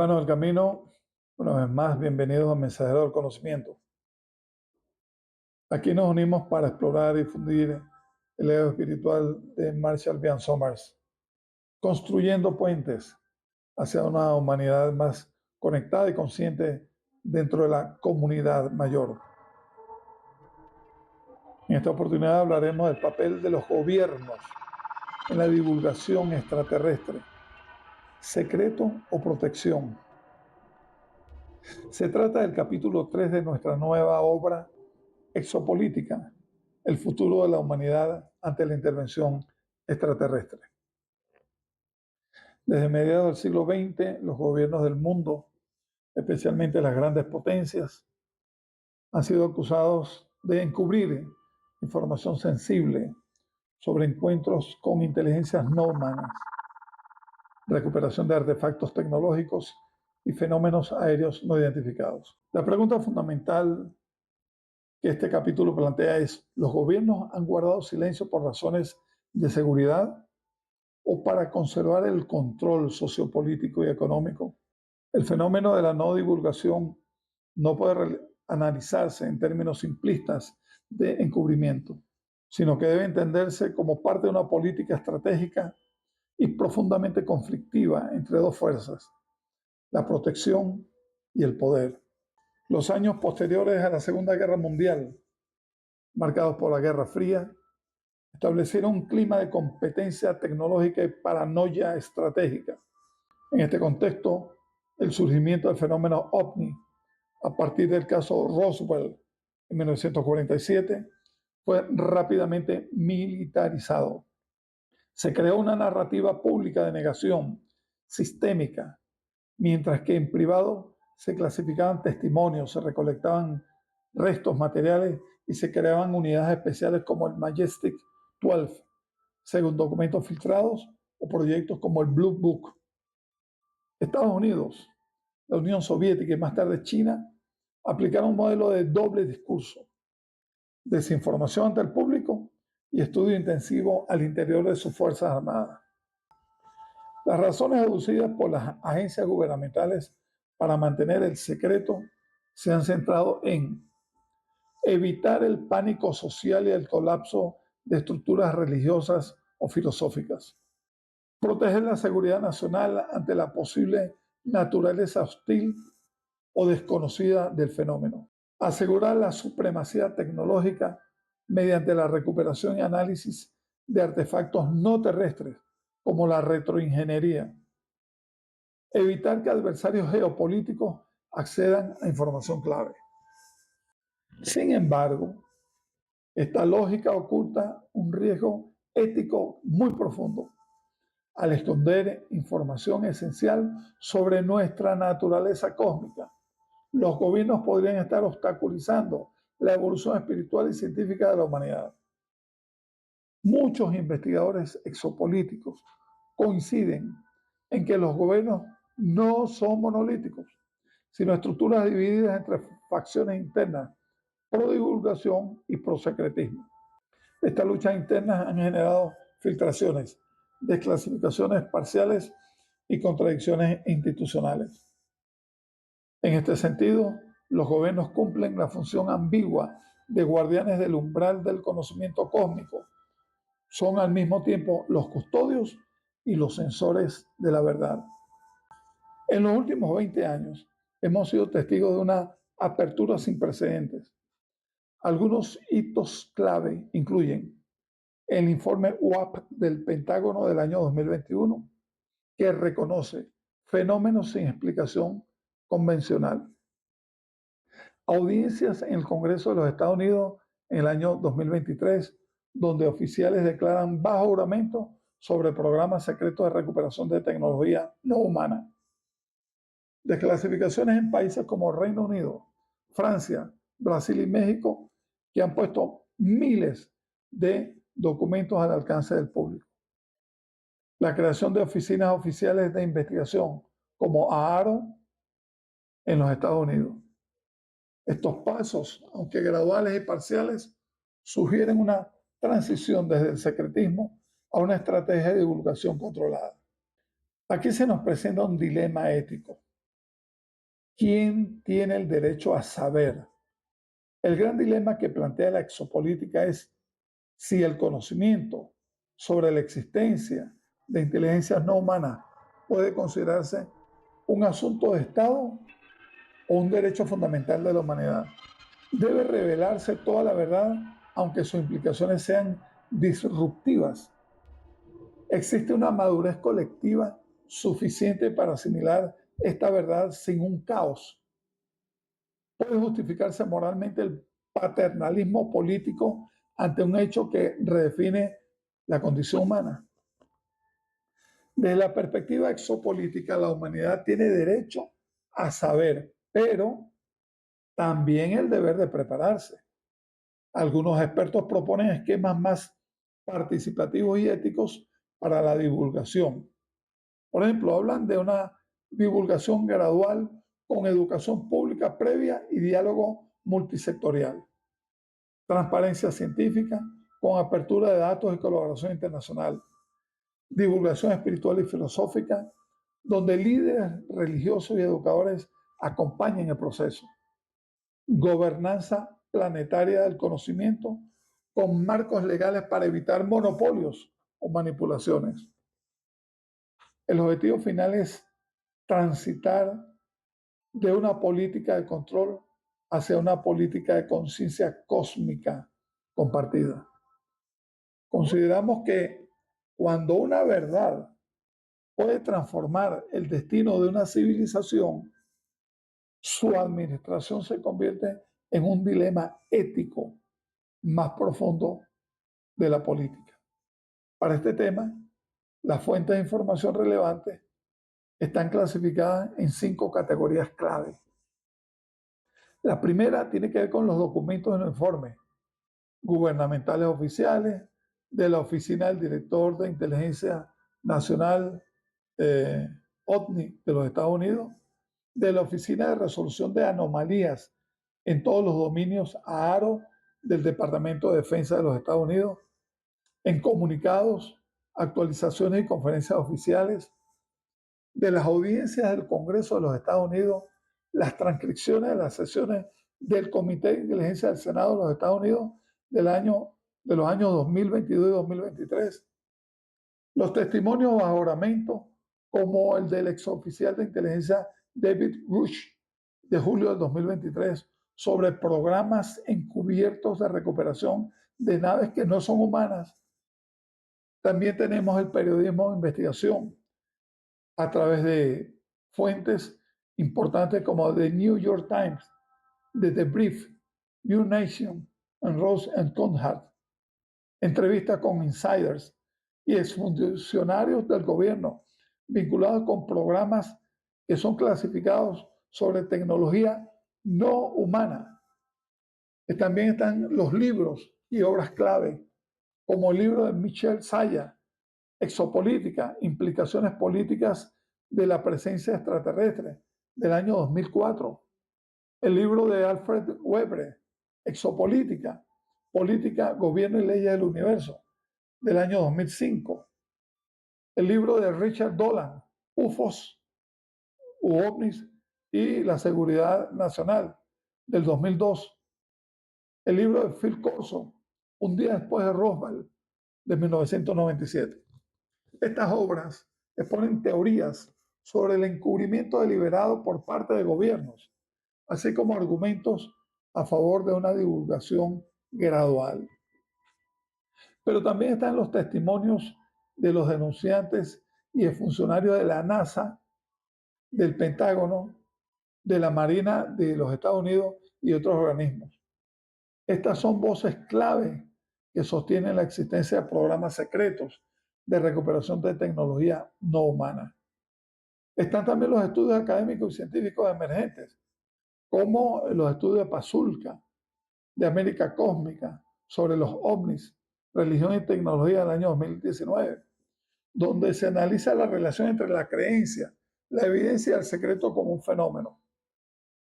Hermanos del camino, una vez más, bienvenidos a Mensajero del Conocimiento. Aquí nos unimos para explorar y difundir el legado espiritual de Marshall Vian Somers, construyendo puentes hacia una humanidad más conectada y consciente dentro de la comunidad mayor. En esta oportunidad hablaremos del papel de los gobiernos en la divulgación extraterrestre, secreto o protección. Se trata del capítulo 3 de nuestra nueva obra Exopolítica, el futuro de la humanidad ante la intervención extraterrestre. Desde mediados del siglo XX, los gobiernos del mundo, especialmente las grandes potencias, han sido acusados de encubrir información sensible sobre encuentros con inteligencias no humanas, recuperación de artefactos tecnológicos y fenómenos aéreos no identificados. La pregunta fundamental que este capítulo plantea es: ¿los gobiernos han guardado silencio por razones de seguridad o para conservar el control sociopolítico y económico? El fenómeno de la no divulgación no puede analizarse en términos simplistas de encubrimiento, sino que debe entenderse como parte de una política estratégica y profundamente conflictiva entre dos fuerzas: la protección y el poder. Los años posteriores a la Segunda Guerra Mundial, marcados por la Guerra Fría, establecieron un clima de competencia tecnológica y paranoia estratégica. En este contexto, el surgimiento del fenómeno OVNI, a partir del caso Roswell en 1947, fue rápidamente militarizado. Se creó una narrativa pública de negación sistémica, mientras que en privado se clasificaban testimonios, se recolectaban restos materiales y se creaban unidades especiales como el Majestic 12, según documentos filtrados, o proyectos como el Blue Book. Estados Unidos, la Unión Soviética y más tarde China aplicaron un modelo de doble discurso: desinformación ante el público y estudio intensivo al interior de sus Fuerzas Armadas. Las razones aducidas por las agencias gubernamentales para mantener el secreto se han centrado en evitar el pánico social y el colapso de estructuras religiosas o filosóficas, proteger la seguridad nacional ante la posible naturaleza hostil o desconocida del fenómeno, asegurar la supremacía tecnológica mediante la recuperación y análisis de artefactos no terrestres como la retroingeniería, evitar que adversarios geopolíticos accedan a información clave. Sin embargo, esta lógica oculta un riesgo ético muy profundo al esconder información esencial sobre nuestra naturaleza cósmica. Los gobiernos podrían estar obstaculizando la evolución espiritual y científica de la humanidad. Muchos investigadores exopolíticos coinciden en que los gobiernos no son monolíticos, sino estructuras divididas entre facciones internas, pro divulgación y pro secretismo. Estas luchas internas han generado filtraciones, desclasificaciones parciales y contradicciones institucionales. En este sentido, los gobiernos cumplen la función ambigua de guardianes del umbral del conocimiento cósmico. Son al mismo tiempo los custodios y los censores de la verdad. En los últimos 20 años hemos sido testigos de una apertura sin precedentes. Algunos hitos clave incluyen el informe UAP del Pentágono del año 2021, que reconoce fenómenos sin explicación convencional. Audiencias en el Congreso de los Estados Unidos en el año 2023, donde oficiales declaran bajo juramento sobre programas secretos de recuperación de tecnología no humana. Desclasificaciones en países como Reino Unido, Francia, Brasil y México, que han puesto miles de documentos al alcance del público. La creación de oficinas oficiales de investigación como AARO en los Estados Unidos. Estos pasos, aunque graduales y parciales, sugieren una transición desde el secretismo a una estrategia de divulgación controlada. Aquí se nos presenta un dilema ético. ¿Quién tiene el derecho a saber? El gran dilema que plantea la exopolítica es si el conocimiento sobre la existencia de inteligencias no humanas puede considerarse un asunto de Estado o un derecho fundamental de la humanidad. Debe revelarse toda la verdad, aunque sus implicaciones sean disruptivas. Existe una madurez colectiva suficiente para asimilar esta verdad sin un caos. Puede justificarse moralmente el paternalismo político ante un hecho que redefine la condición humana. Desde la perspectiva exopolítica, la humanidad tiene derecho a saber, pero también el deber de prepararse. Algunos expertos proponen esquemas más participativos y éticos para la divulgación. Por ejemplo, hablan de una divulgación gradual con educación pública previa y diálogo multisectorial, transparencia científica con apertura de datos y colaboración internacional, divulgación espiritual y filosófica, donde líderes religiosos y educadores acompañen el proceso, gobernanza planetaria del conocimiento con marcos legales para evitar monopolios o manipulaciones. El objetivo final es transitar de una política de control hacia una política de conciencia cósmica compartida. Consideramos que cuando una verdad puede transformar el destino de una civilización, su administración se convierte en un dilema ético más profundo de la política. Para este tema, las fuentes de información relevantes están clasificadas en 5 categorías clave. La primera tiene que ver con los documentos en los informes gubernamentales oficiales, de la Oficina del Director de Inteligencia Nacional, OVNI, de los Estados Unidos, de la Oficina de Resolución de Anomalías en todos los dominios AARO del Departamento de Defensa de los Estados Unidos, en comunicados, actualizaciones y conferencias oficiales, de las audiencias del Congreso de los Estados Unidos, las transcripciones de las sesiones del Comité de Inteligencia del Senado de los Estados Unidos de los años 2022 y 2023, los testimonios bajo juramento, como el del exoficial de inteligencia David Rush de julio del 2023, sobre programas encubiertos de recuperación de naves que no son humanas. También tenemos el periodismo de investigación a través de fuentes importantes como The New York Times, The Brief, New Nation, and Rose and Conrad, entrevistas con insiders y exfuncionarios del gobierno vinculados con programas que son clasificados sobre tecnología no humana. También están los libros y obras clave, como el libro de Michel Saya, Exopolítica, implicaciones políticas de la presencia extraterrestre, del año 2004. El libro de Alfred Webre, Exopolítica, Política, Gobierno y Leyes del Universo, del año 2005. El libro de Richard Dolan, UFOs, OVNIs y la Seguridad Nacional, del 2002. El libro de Phil Corso, Un día después de Roswell, de 1997. Estas obras exponen teorías sobre el encubrimiento deliberado por parte de gobiernos, así como argumentos a favor de una divulgación gradual. Pero también están los testimonios de los denunciantes y de funcionarios de la NASA, del Pentágono, de la Marina de los Estados Unidos y otros organismos. Estas son voces clave que sostienen la existencia de programas secretos de recuperación de tecnología no humana. Están también los estudios académicos y científicos emergentes, como los estudios de Pasulka, de América Cósmica, sobre los ovnis, religión y tecnología del año 2019, donde se analiza la relación entre la creencia, la evidencia y el secreto como un fenómeno.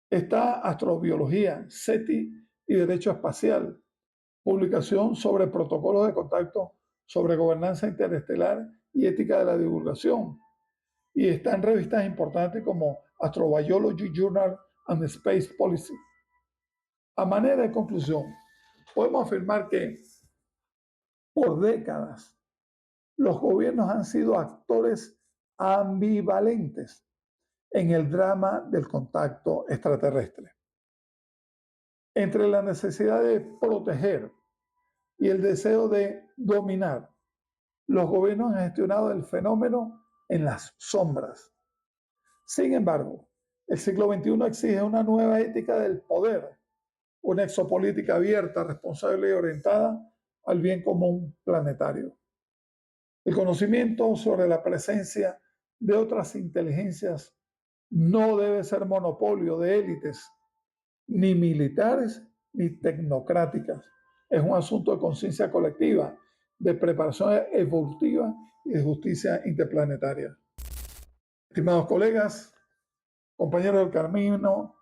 Está Astrobiología, SETI y Derecho Espacial, publicación sobre protocolos de contacto sobre gobernanza interestelar y ética de la divulgación. Y están revistas importantes como Astrobiology Journal and Space Policy. A manera de conclusión, podemos afirmar que por décadas los gobiernos han sido actores ambivalentes en el drama del contacto extraterrestre. Entre la necesidad de proteger y el deseo de dominar, los gobiernos han gestionado el fenómeno en las sombras. Sin embargo, el siglo XXI exige una nueva ética del poder, una exopolítica abierta, responsable y orientada al bien común planetario. El conocimiento sobre la presencia de otras inteligencias no debe ser monopolio de élites, ni militares ni tecnocráticas. Es un asunto de conciencia colectiva, de preparación evolutiva y de justicia interplanetaria. Estimados colegas, compañeros del camino,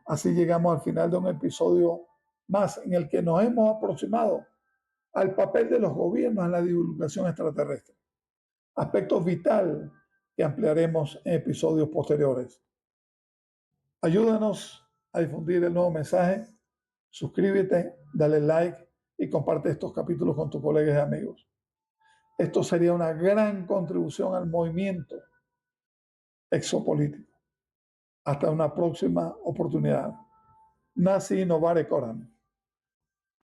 así llegamos al final de un episodio más en el que nos hemos aproximado al papel de los gobiernos en la divulgación extraterrestre, aspecto vital que ampliaremos en episodios posteriores. Ayúdanos a difundir el nuevo mensaje, suscríbete, dale like y comparte estos capítulos con tus colegas y amigos. Esto sería una gran contribución al movimiento exopolítico. Hasta una próxima oportunidad. Nasi Novare Coram.